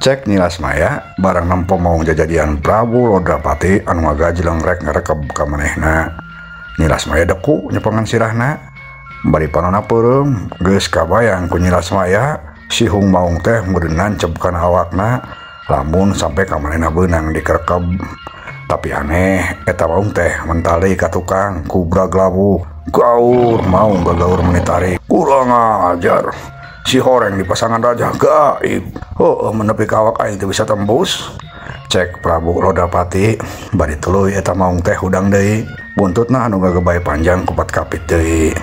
Cek nilas maya barang nempo mau jajadian Prabu Lodrapati anu ngagajeleng rek ngarekeb ka manehna. Nilas maya deku nyepengan sirahna. Bari panonna peureum geus kabayang ku nilas maya si Hung Maung teh meureun nancep kana awakna lamun sampe ka manehna beunang dikerekeb. Tapi aneh eta Maung teh mental deui ka tukang ku braglabu. Gaur Maung gagaur menitarik. Kurang ajar. Si horeng di pasangan raja gaib. Menepi kawak aing teu bisa tembus. Cek Prabu Lodrapati bari tuluy eta Maung teh hudang deui. Buntutna anu gagebay panjang kupat kapit deui.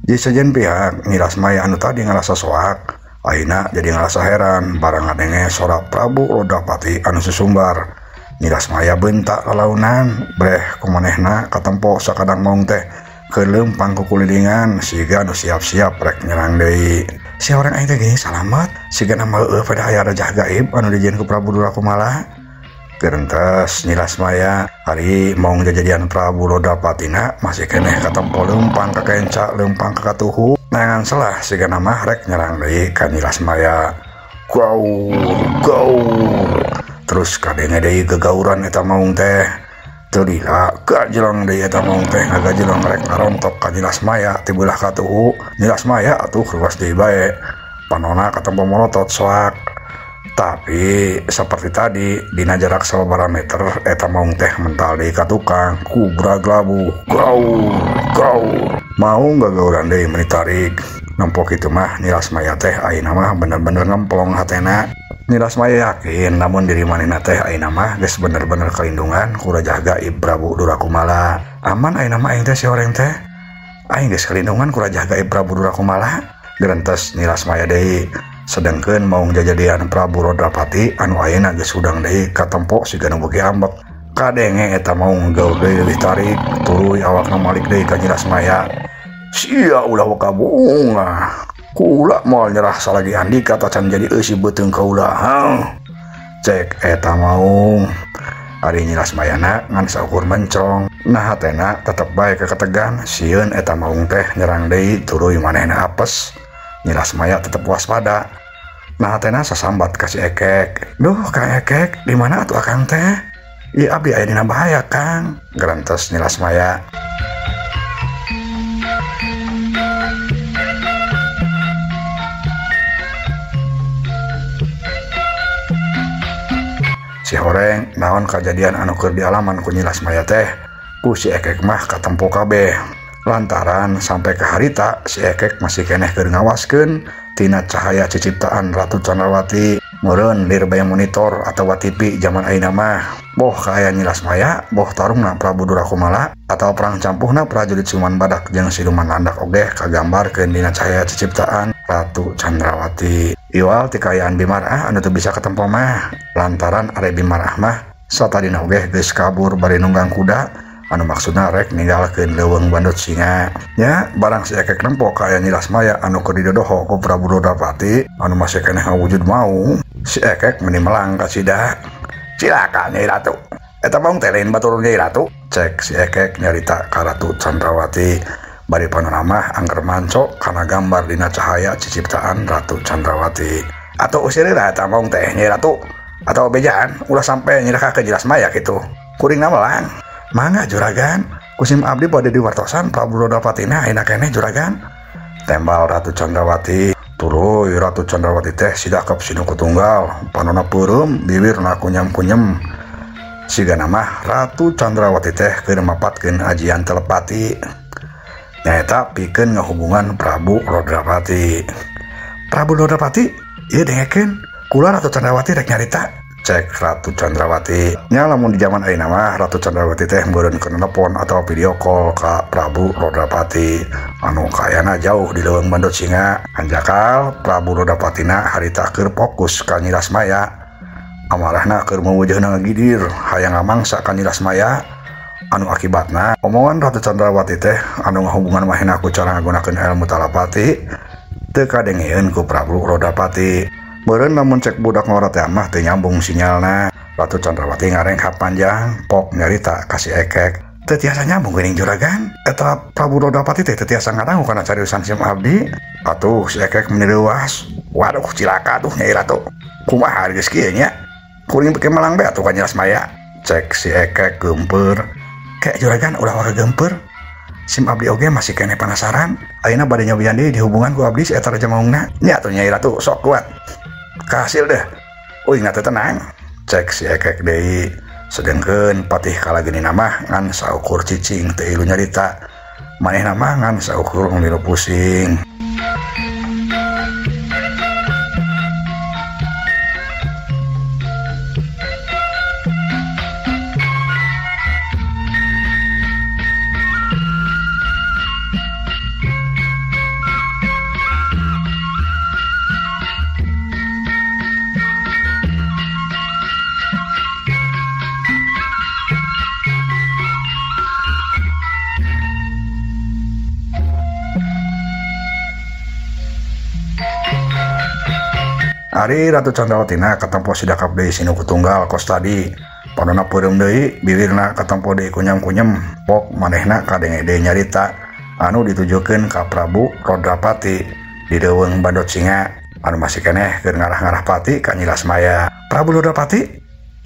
Di sejen pihak nilas maya anu tadi ngarasa soak, ayeuna jadi ngarasa heran barang ngadenge sorak Prabu Lodrapati anu susumbar. Nilas maya bentak lalaunan breh kumanehna katempo sakadang Maung teh kelempang kukulilingan siga anu siap-siap rek nyerang deui. Si orang aing teh geus salamet siga nama pada aya raja gaib anu dijieun ku Prabu Durakumala. Geurentes nilas maya hari Maung jajadian Prabu Lodrapatina masih keneh katempo leumpang ka kenca leumpang ka katuhu. Nangan selah siga nama rek nyerang deui ka nilas maya. Gaur. Terus kadenge deui gegauran eta Maung teh. Tulila gajeleng deui eta Maung teh ngagajeleng rek ngarontok ka nilas maya ti beulah katuhu. Nilas maya atuh ruas deui bae. Panonna katempo molotot soak. Tapi seperti tadi dina jarak sababaraha meter eta Maung teh mental deui ka tukang ku braglabu. Gaur. Maung gagauran deui menitarik. Nempo kitu mah nilas maya teh ayeuna mah bener-bener ngemplong hatena. Nilas maya yakin namun diri manehna teh ayeuna mah geus bener-bener kalindungan ku raja gaib Prabu Durakumala. Aman ayeuna mah aing teh si horeng teh. Aing geus kalindungan ku raja gaib Prabu Durakumala. Geurentes nilas maya deui. Sedengkeun Maung jajadian Prabu Lodrapati anu ayeuna geus hudang deui katempo siga nu beuki ambek. Kadenge eta Maung gaur deui leuwih tarik tuluy awakna malik deui ka nilas maya. Sia ulah wakabunga. Kula moal nyerah salagi andika tacan jadi eusi beuteung ka ulah. Cek eta Maung. Ari nilas mayana ngan saukur mencong. Nah hatena tetep bae keketegan sieun eta Maung teh nyerang deui tuluy manehna apes. Nilas maya tetep waspada. Nah hatena sasambat ka si Ekek. Duh Kang Ekek, di mana atuh akang teh? Ieu abdi aya dina bahaya Kang. Geurentes nilas maya. Si horeng naon kajadian anu keur dialaman ku nilas maya teh ku si Ekek mah katempo kabeh. Lantaran sampai ke harita si Ekek masih keneh keur ngawaskeun tina cahaya ciciptaan Ratu Candrawati meureun lir bayang monitor atawa TV zaman ayeuna mah. Boh kaaya nilas maya boh tarungna Prabu Durakumala atau perang campuhna prajurit Siluman Badak jeung Siluman Landak oge kagambarkeun dina cahaya ciciptaan Ratu Candrawati. Iwal ti kaayaan Bimarah anu teu bisa katempo mah lantaran are Bimarah mah satadina oge geus kabur bari nunggang kuda anu maksudna rek ninggalkeun leuweung bandut singa. Nya barang si Ekek nempo kaaya nilas maya anu keur didodoho ku Prabu Lodrapati anu masih keneh ngawujud Maung, si Ekek meuni melang ka cida. Silakan Nyai Ratu. Eta Maung teh lain batur Nyai Ratu. Cek si Ekek nyarita ka Ratu Candrawati. Bari panonna mah angger manco kana gambar dina cahaya ciciptaan Ratu Candrawati. Atuh usir heula eta Maung teh Nyai Ratu. Atawa bejaan ulah sampe nyiraka ke nilas maya kitu. Kuringna melang. Mangga juragan, kusim abdi bade diwartosan Prabu Lodrapatina ayeuna keneh juragan. Tembal Ratu Candrawati. Tuluy Ratu Candrawati teh sidakep sinuku tunggal. Panonna peureum bibirna kunyem-kunyem. Sigana mah Ratu Candrawati teh keur mapatkeun ajian telepati. Nyaeta pikeun ngahubungan Prabu Lodrapati. Prabu Lodrapati, ieu dengekeun kula Ratu Candrawati rek nyarita. Cek Ratu Candrawati. Nya lamun di zaman ayeuna mah Ratu Candrawati teh meureun keur telepon atau video call ka Prabu Lodrapati anu kaayana jauh di leuweung bandut singa. Hanjakal Prabu Lodrapatina harita keur fokus ka nilas maya. Amarahna keur mewujeuhna ngagidir hayang ngamangsa ka nilas maya. Anu akibatna omongan Ratu Candrawati teh anu ngahubungan manehna ku cara ngagunakeun ilmu telepati teu kadengeun ku Prabu Lodrapati. Meureun lamun cek budak ngora teh mah teu nyambung sinyalna. Ratu Candrawati ngarenghap panjang pok nyarita ka si Ekek. Tetiasa nyambung geuning juragan. Eta Prabu Rodapati teh tetiasa ngarangu kana cariusan sim abdi. Atuh si Ekek meniriwas. Waduh cilaka tuh Nyai Ratu. Kumaha geus kieu nya? Kuring pake melang bae atuh ka Nyilas Maya. Cek si Ekek geumpeur. Kayak juragan ulah wae geumpeur. Sim abdi oge masih kene penasaran. Ayeuna bade nyobian deui dihubungan ku abdi si eta Raja Maungna. Nya atuh Nyai Ratu sok kuat. Kahasil deh. Uing teh tenang. Cek si Ekek deui. Sedengkeun Patih Kalagenina mah ngan saukur cicing teu ilu nyarita. Manehna mah ngan saukur ngilu pusing. Ari Ratu Candrawatina katempo sidakap deui sinuku tunggal kos tadi. Padona peureum deui bibirna katempo deui kunyem-kunyem. Pok manehna kadenge deui nyarita anu ditujukeun ka Prabu Rodrapati di deuweung Bandot Singa anu masih keneh keur ngarah-ngarah pati ka Nyilas Maya. Prabu Rodrapati,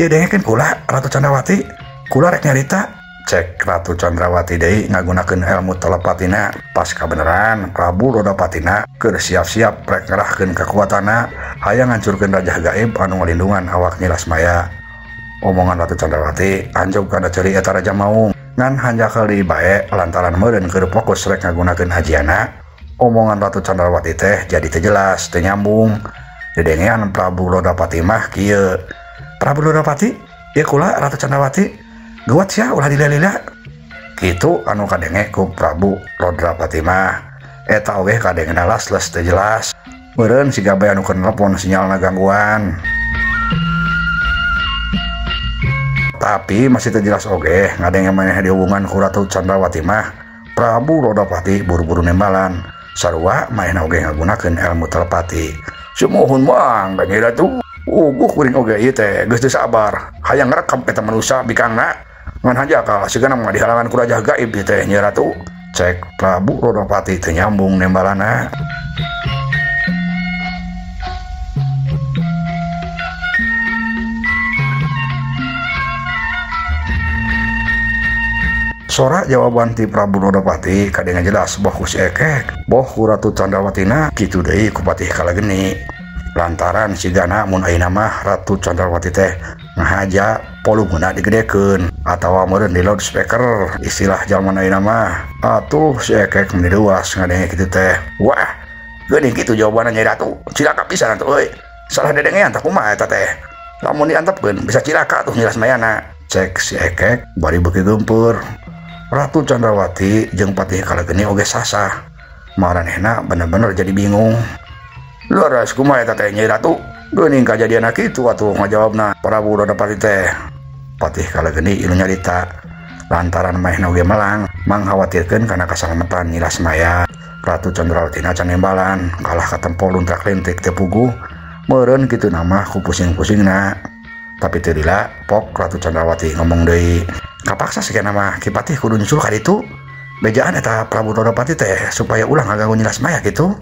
ieu dengekeun kula Ratu Candrawati. Kula rek nyarita. Cek Ratu Candrawati deui ngagunakeun ilmu telepatina. Pas kabeneran Prabu Rodapatina keur siap-siap rek ngerahkeun kekuatanna hayang ngancurkeun raja gaib anu ngalindungan awak Nyilas Maya. Omongan Ratu Candrawati anjog kana ceuri eta Raja Maung ngan hanjakel deui bae lantaran meureun keur fokus rek ngagunakeun ajiana. Omongan Ratu Candrawati teh jadi teu jelas, teu nyambung. Dedengean Prabu Rodapati mah kieu. Prabu Rodapati, ieu kula Ratu Candrawati. Guat sia ulah dilelila. Kitu anu kadenge ku Prabu Rodrapati mah. Eta oge kadengena las-les teu jelas. Meureun siga bae anu keur nelpon sinyalna gangguan. Tapi masih teu jelas oge ngadenge maneh dihubungan ku Ratu Candrawati mah. Prabu Rodapati buru-buru nembalan. Sarua manehna oge ngagunakeun ilmu telepati. Sumuhun mang Nyai Ratu. Uguh kuring oge ieu teh geus teu sabar. Hayang ngrekam eta manusia bikangna. Ngan hanjakal sigana mah dihalangan ku raja gaib ieu teh Nyai Ratu. Cek Prabu Rodapati teu nyambung nembalana. Sora jawaban ti Prabu Rodapati kadenge jelas boh ku si Ekek, boh ku Ratu Candrawatina kitu deui ku Patih Kalageni. Lantaran sigana mun ayeuna mah Ratu Candrawati teh ngahaja volumena digedekeun atawa meureun di loudspeaker istilah jaman ayeuna mah. Atuh si Ekek mendiruas ngadenge kitu teh. Wah, geuning kitu jawabanna Nyai Ratu. Cilaka pisan atuh euy. Salah dedengean tah kumaha eta teh. Lamun diantepkeun bisa cilaka tuh Nyilas Mayana. Cek si Ekek bari beuki geumpeur. Ratu Candrawati jeung Patih Kalageni oge sasah. Maranehna bener-bener jadi bingung. Leres kumaha eta teh Nyai Ratu? Geuning kajadianna kitu atuh ngajawabna Prabu Rodapati teh. Patih Kalageni ieu nyarita lantaran manehna oge melang mangkhawatirkeun kana kasalamatan Nyilas Maya. Ratu Candrawatina can nembalan kalah katempo luntrak-lentik teu puguh. Meureun kitu nama ku pusing-pusingna. Tapi teu lila pok Ratu Candrawati ngomong deui. Kapaksa sigana mah Ki Patih kudu nyusul ka ditu. Bejaan eta Prabu Rodapati teh supaya ulah ngaganggu Nyilas Maya kitu.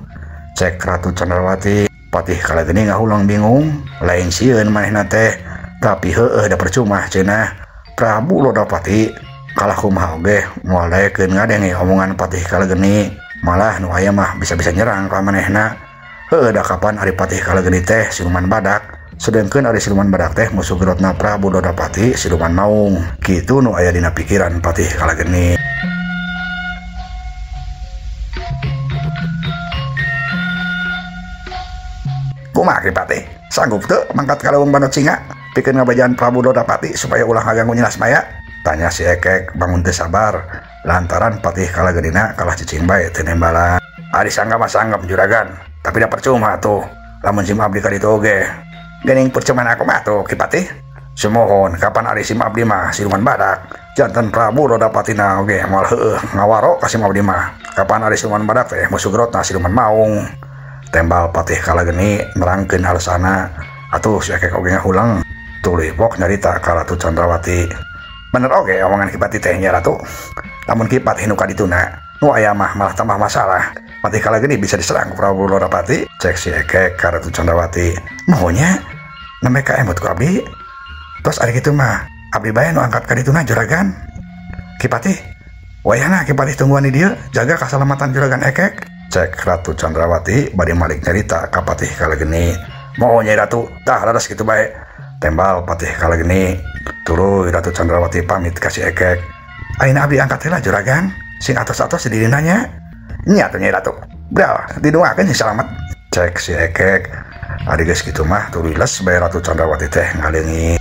Cek Ratu Candrawati. Patih Kalageni ngahulang bingung. Lain sieun manehna teh. Tapi heueuh da percuma cenah. Prabu Rodapati kalah kumaha oge moal daekeun ngadenge omongan Patih Kalageni. Malah nu aya mah bisa-bisa nyerang ka manehna. Heueuh da kapan ari Patih Kalageni teh siluman badak. Sedengkeun ari siluman badak teh musuh gerotna Prabu Rodapati siluman maung. Kitu nu aya dina pikiran Patih Kalageni. Kumaha Ki Patih? Sanggup teu mangkat ka leuweung Bandot Singa pikeun ngabajaan Prabu Rodapati supaya ulah ngaganggu Nyilas Maya? Tanya si Ekek bangun teu sabar lantaran Patih Kalagenina kalah cicing bae teu nembalan. Ari sangga mah sanggep juragan, tapi da percuma tuh lamun sim abdi ka ditu oge. Geuning percuma aku mah tuh Ki Patih. Sumohon kapan ari sim abdi mah siluman badak. Janten Prabu Rodapatina oge moal heueuh ngawaro ka sim abdi mah. Kapan ari siluman badak teh musuh gerotna siluman maung. Tembal Patih Kalageni nerangkeun alasana. Atuh si Ekek oge ngahulang. Tuluy pok nyarita ka Ratu Candrawati. Bener oke omongan Kipati tehnya ratu. Namun Kipati nuka dituna nu aya mah malah tambah masalah. Patih kala gini bisa diserang Prabu Lorapati. Cek si Ekek ka Ratu Candrawati. Maunya nembe ka emut ku abdi. Terus ari kitu mah abdi bae nu angkat ka dituna juragan. Kipati wayahna Kipati tungguan di dieu jaga keselamatan juragan Ekek. Cek Ratu Candrawati bade malik nyarita ka Patih kala geni. Maunya ratu tah radas kitu bae. Tembal Patih kala geni. Tuluy Ratu Candrawati pamit ka si Ekek. Ayeuna abdi angkat heula juragan. Sing atos-atos di dinanya. Nya tuh Nyai Ratu. Bral, didoakeun si selamat. Cek si Ekek. Ari geus kitu mah tuluy les bae Ratu Candrawati teh ngaleungi.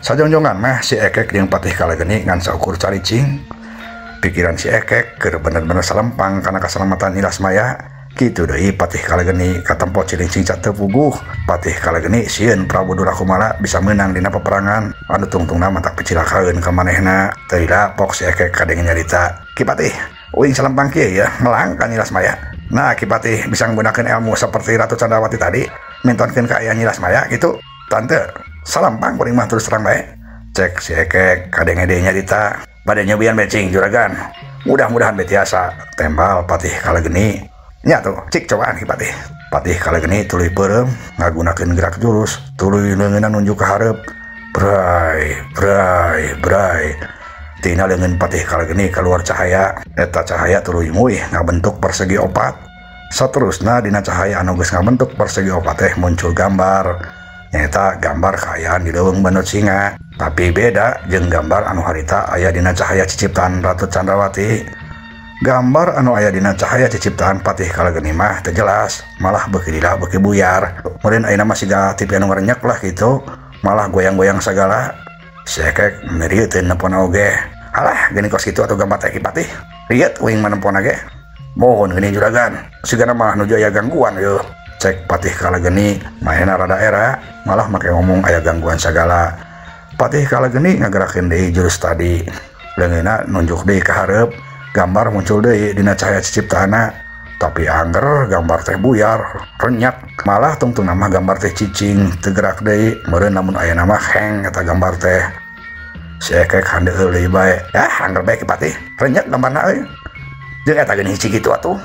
Sajongjongan mah si Ekek jeung Patih kala geni ngan saukur caricing. Pikiran si Ekek keur bener-bener salempang karena keselamatan Nilas Maya. Kitu deui Patih kala geni katempo cilincing ca teu puguh. Patih kala geni sieun Prabu Durakumala bisa menang dina peperangan anu tungtungna matak picilakaeun ka manehna. Teu ila pok si Ekek kadenge nyarita. Ki Patih, uing salempang kieu ya melang ka Nilas Maya. Nah, Ki Patih bisa menggunakan ilmu seperti Ratu Candrawati tadi, mintonkeun ka aya Nilas Maya gitu. Tante salampang kuring mah terus terang bae. Cek si Ekek kadenge deui nyarita. Bade nyobian becing juragan. Mudah-mudahan betiasa. Tembal Patih kala geni. Nya tuh cik cobaan Ki Patih. Patih kala geni tuluy peureum ngagunakeun gerak jurus, tuluy leungeunna nunjuk ka hareup. Bray. Tina leungeun Patih kala geni keluar cahaya. Eta cahaya tuluy muih ngabentuk persegi opat. Saterusna dina cahaya anu geus ngabentuk persegi opat teh muncul gambar. Nyata gambar kaayaan di leuweung Bandut Singa, tapi beda jeung gambar anu harita aya dina cahaya ciciptaan Ratu Candrawati. Gambar anu aya dina cahaya ciciptaan Patih kala geni mah teu jelas, malah beuki lila beuki buyar. Meureun ayeuna mah siga tipe anu ngarenyek lah gitu, malah goyang-goyang sagala. Si Ekek merieuteun nepona oge. Alah geni kos kitu atuh gambar teh Ki Patih. Rieut uing manempona ge. Mohon geni juragan, sigana mah nuju aya gangguan yeuh. Cek Patih kala geni maena rada era malah make ngomong aya gangguan sagala. Patih kala geni ngagerakeun deui jurus tadi. Leungeunna nunjuk deui ka hareup, gambar muncul deui dina cahaya ciciptaana. Tapi angger gambar teh buyar, renyak. Malah tungtungna mah gambar teh cicing, teu gerak deui. Meureun lamun ayeuna mah heng eta gambar teh. Si Ekek handeueul deui bae. Angger bae Ki Patih, renyak gambarna euy. Jeung eta geuning hiji kitu atuh.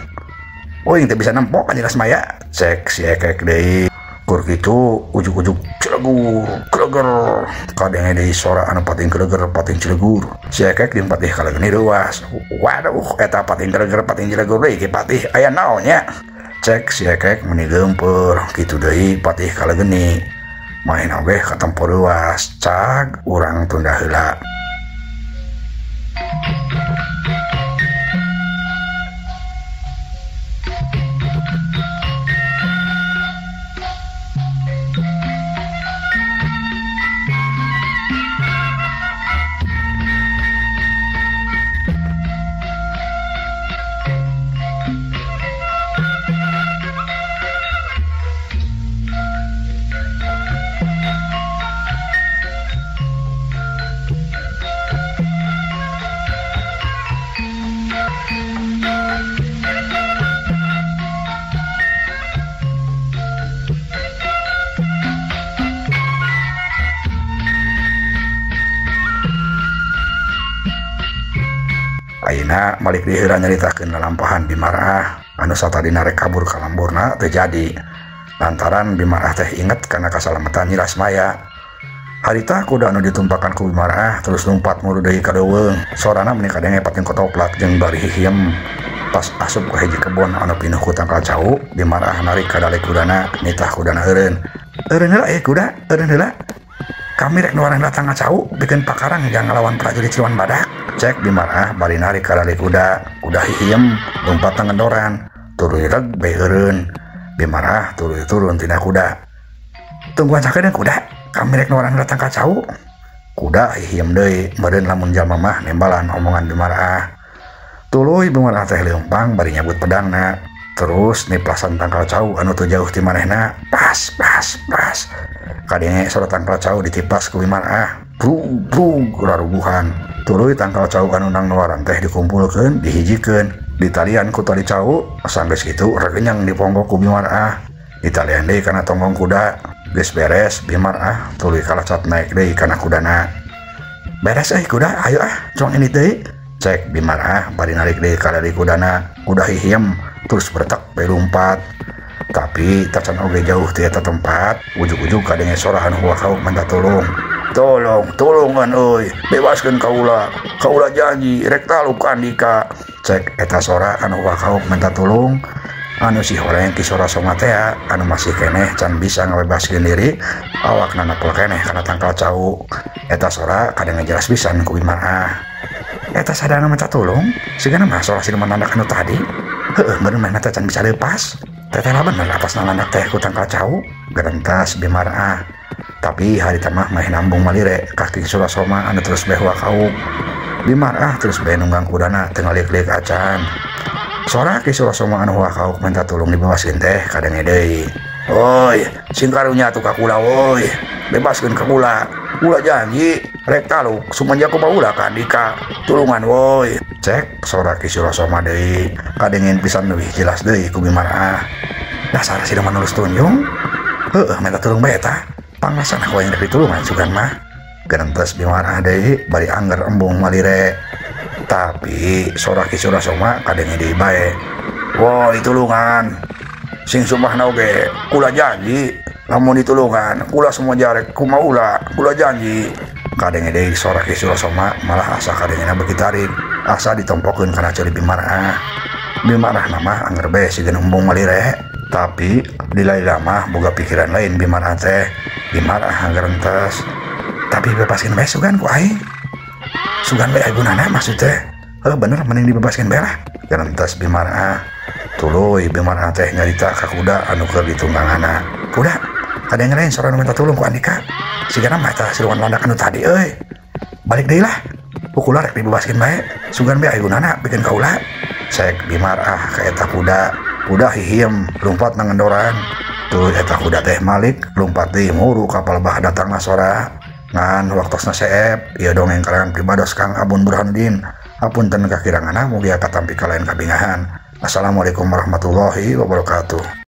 Uing teu bisa nempok ka Nilas Maya. Cek si Ekek deui. Kur kitu ujug-ujug Cilegur, Kreger. Kadenge deui sora anu pating Kreger, pating Cilegur. Si Ekek jeung Patih kala geni reuas. Waduh, eta pating Kreger, pating Cilegur deui Ki Patih aya naon nya? Cek si Ekek meuni geumpeur. Kitu deui Patih kala geni. Main oge katempo reuas. Cag urang tunda heula. Ayeuna balik deui heula nyaritakeun lalampahan Bimarah anu satadina rek kabur ka lamburna teu jadi. Lantaran Bimarah teh inget kana kasalamatan Nilas Maya. Harita kuda anu ditumpakan ku Bimarah terus lumpat mulu deui ka leuweung. Sorana meuni kadenge pating kotoplat jeung bari hihiem. Pas asup ka hiji kebon anu pinuh ku tangkal cau, Bimarah narik ka dale kudana, nitah kudana eureun. Eureun heula kuda, eureun heula. Kami rek nuarang datang ngacau bikin pakarang yang ngelawan prajurit Ciwan Badak. Cek Bimarah bari narik ka dale kuda hihiem lompat tengendoran tuluy reg bae eureun. Bimarah tuluy turun tina kuda. Tungguan sakedeung kuda, kami rek nuarang datang kacau. Kuda hihiem deui, meureun lamun jalma mah nembalan omongan Bimarah. Tuluy Bimara teh leumpang bari nyabut pedangna. Terus niplasan tangkal cau anu teu jauh ti manehna. Pas. Kadenge sora tangkal cau ditiplas ku Bimara. Brug rarubuhan. Tuluy tangkal cau anu nang nuaran teh dikumpulkeun, dihijikeun, ditalian ku tali cau, sanggeus kitu regenyang diponggok ku Bimara. Ditalian deui kana tonggong kuda. Geus beres Bimara tuluy kalacat naik deui kana kudana. Beres kuda, ayo cong ini deui. Cek Bimara bari narik deui ka dari kudana. Kuda hihiem terus bertek bae lumpat. Tapi tacan oge jauh ti eta tempat, ujug-ujug kadenge sora anu wakauk minta tolong. Tolongan euy, bebaskeun kaula janji rek taluk ka Andika. Cek eta sora anu wakauk minta tolong. Anu si horeng ki sora somatea anu masih keneh can bisa ngabebaskeun diri, awakna napol keneh kana tangkal cau. Eta sora kadang jelas pisan ku Bimara. Eta sadana minta tolong, sigana mah sora siluman landak anu tadi. Heueuh bener mah teh can bisa leupas. Teteh lah bener lapasna landak teh ku tangkal cau. Gerentas Bimara. Tapi harita mah meh nambung malire kaki Surasoma anu terus beh wakauk. Bimara terus beh nunggang kudana teu ngalik-lik acan. Sora ki Surasoma anu wakauk minta tolong dibebaskeun teh kadenge deui. Oi, sing karunya atuh ka kula woi. Bebaskeun ka kula. Kula janji rek taluk sumanjak ku baula ka Andika. Tulungan woi. Cek sora ki Surasoma deui. Kadengen pisan leuwih jelas deui ku Bimara. Dasar siluman nulus tunjung. Heueuh minta tolong bae eta. Panglasan aku yang dari tulungan sugan mah. Gerentes Bimara deui bari angger embung malire. Tapi sora ki Surasoma kadenge deui bae. Woi tulungan. Sing sumpahna oge kula janji lamun ditulungan kula semua jarek kumaula kula janji. Kadenge deui sora ki Surasoma malah asa kadengena beuki tarik, asa ditompokeun kana ceuli Bimara. Bimara mah angger bae sigeun embung malire. Tapi di laila mah boga pikiran lain Bimara teh. Bimara angger entes. Tapi bebaskeun bae sugan ku aing. Sugan bae gunana maksud teh. Bener mending dibebaskeun bae lah. Gerentas Bimara. Tuluy Bimara teh nyarita ka kuda anu keur ditungganganna. Kuda, kadang lain sora nu minta tulung ku Andika. Sigana mah eta siluman landak anu tadi euy. Balik deui lah. Kula rek dibebaskeun bae. Sugan bae ayeunana bikin kaula. Cek Bimara ka eta kuda. Kuda hihiem lumpat nang endoran. Tuluy eta kuda teh malik lumpat deui muru kapal bah datangna sora. Ngan waktosna seep, ieu dongeng karangan pribados Kang Abun Burhanuddin. Hapunten kakiranganna mugi katampi ka lain kabingahan. Assalamualaikum warahmatullahi wabarakatuh.